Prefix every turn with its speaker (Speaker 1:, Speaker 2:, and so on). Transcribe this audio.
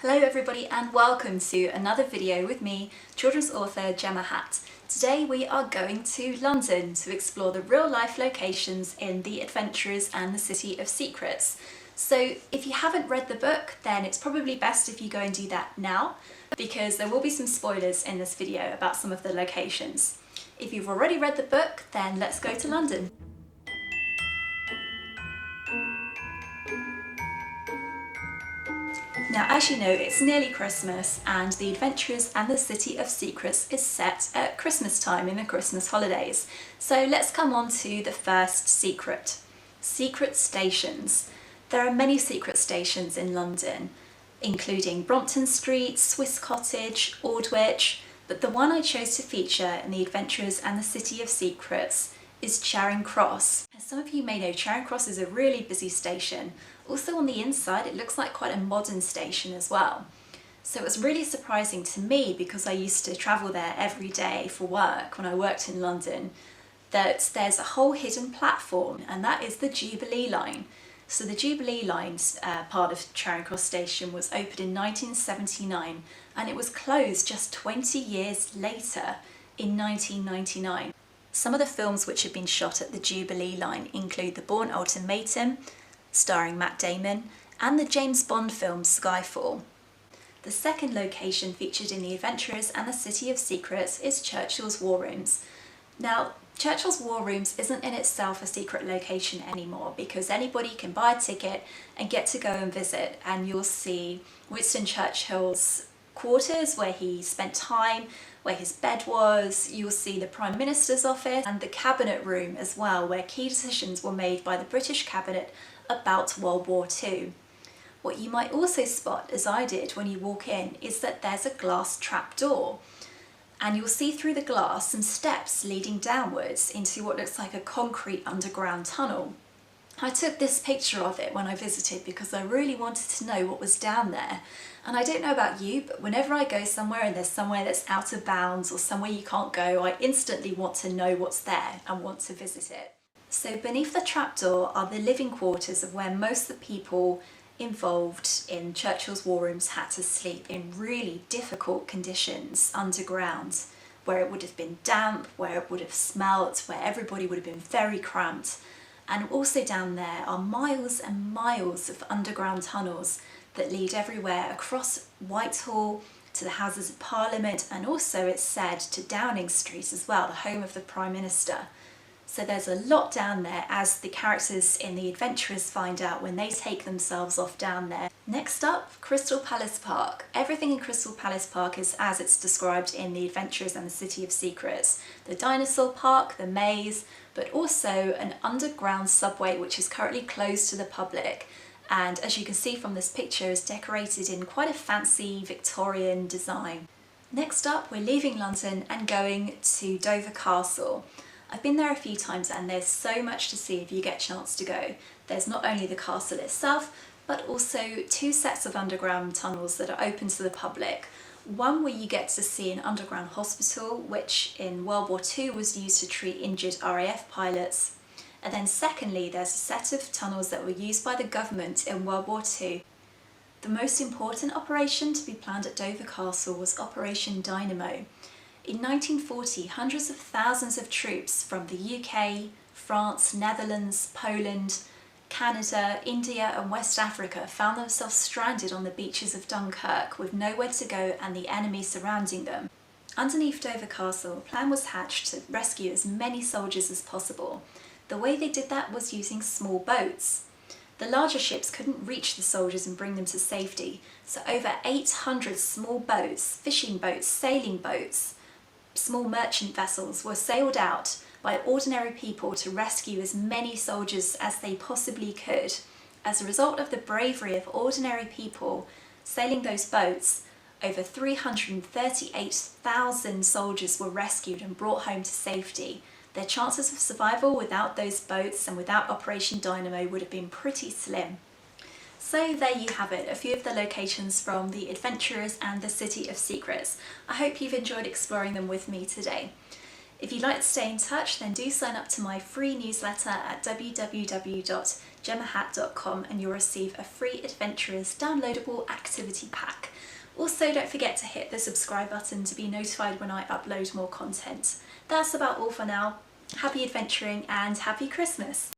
Speaker 1: Hello everybody and welcome to another video with me, children's author Jemma Hatt. Today we are going to London to explore the real-life locations in The Adventurers and the City of Secrets. So if you haven't read the book, then it's probably best if you go and do that now, because there will be some spoilers in this video about some of the locations. If you've already read the book, then let's go to London. Now, as you know, it's nearly Christmas and The Adventurers and the City of Secrets is set at Christmas time in the Christmas holidays. So let's come on to the first secret. Secret stations. There are many secret stations in London, including Brompton Street, Swiss Cottage, Aldwych, but the one I chose to feature in The Adventurers and the City of Secrets is Charing Cross. As some of you may know, Charing Cross is a really busy station. Also on the inside, it looks like quite a modern station as well. So it was really surprising to me, because I used to travel there every day for work when I worked in London, that there's a whole hidden platform, and that is the Jubilee line. So the Jubilee line's part of Charing Cross station was opened in 1979, and it was closed just 20 years later in 1999. Some of the films which have been shot at the Jubilee line include The Bourne Ultimatum, starring Matt Damon, and the James Bond film Skyfall. The second location featured in The Adventurers and the City of Secrets is Churchill's War Rooms. Now, Churchill's War Rooms isn't in itself a secret location anymore, because anybody can buy a ticket and get to go and visit, and you'll see Winston Churchill's quarters where he spent time, where his bed was. You'll see the Prime Minister's office and the Cabinet Room as well, where key decisions were made by the British Cabinet about World War II. What you might also spot, as I did when you walk in, is that there's a glass trapdoor, and you'll see through the glass some steps leading downwards into what looks like a concrete underground tunnel. I took this picture of it when I visited because I really wanted to know what was down there. And I don't know about you, but whenever I go somewhere and there's somewhere that's out of bounds or somewhere you can't go, I instantly want to know what's there and want to visit it. So beneath the trapdoor are the living quarters of where most of the people involved in Churchill's War Rooms had to sleep in really difficult conditions underground, where it would have been damp, where it would have smelt, where everybody would have been very cramped. And also down there are miles and miles of underground tunnels that lead everywhere across Whitehall to the Houses of Parliament, and also, it's said, to Downing Street as well, the home of the Prime Minister. So there's a lot down there, as the characters in The Adventurers find out when they take themselves off down there. Next up, Crystal Palace Park. Everything in Crystal Palace Park is as it's described in The Adventurers and the City of Secrets. The dinosaur park, the maze, but also an underground subway which is currently closed to the public, and as you can see from this picture is decorated in quite a fancy Victorian design. Next up, we're leaving London and going to Dover Castle. I've been there a few times and there's so much to see if you get a chance to go. There's not only the castle itself, but also two sets of underground tunnels that are open to the public. One where you get to see an underground hospital, which in World War II was used to treat injured RAF pilots. And then secondly, there's a set of tunnels that were used by the government in World War II. The most important operation to be planned at Dover Castle was Operation Dynamo. In 1940, hundreds of thousands of troops from the UK, France, Netherlands, Poland, Canada, India and West Africa found themselves stranded on the beaches of Dunkirk with nowhere to go and the enemy surrounding them. Underneath Dover Castle, a plan was hatched to rescue as many soldiers as possible. The way they did that was using small boats. The larger ships couldn't reach the soldiers and bring them to safety, so over 800 small boats, fishing boats, sailing boats, small merchant vessels were sailed out by ordinary people to rescue as many soldiers as they possibly could. As a result of the bravery of ordinary people sailing those boats, over 338,000 soldiers were rescued and brought home to safety. Their chances of survival without those boats and without Operation Dynamo would have been pretty slim. So there you have it, a few of the locations from The Adventurers and the City of Secrets. I hope you've enjoyed exploring them with me today. If you'd like to stay in touch, then do sign up to my free newsletter at www.gemmahatt.com and you'll receive a free Adventurers downloadable activity pack. Also, don't forget to hit the subscribe button to be notified when I upload more content. That's about all for now. Happy adventuring and happy Christmas!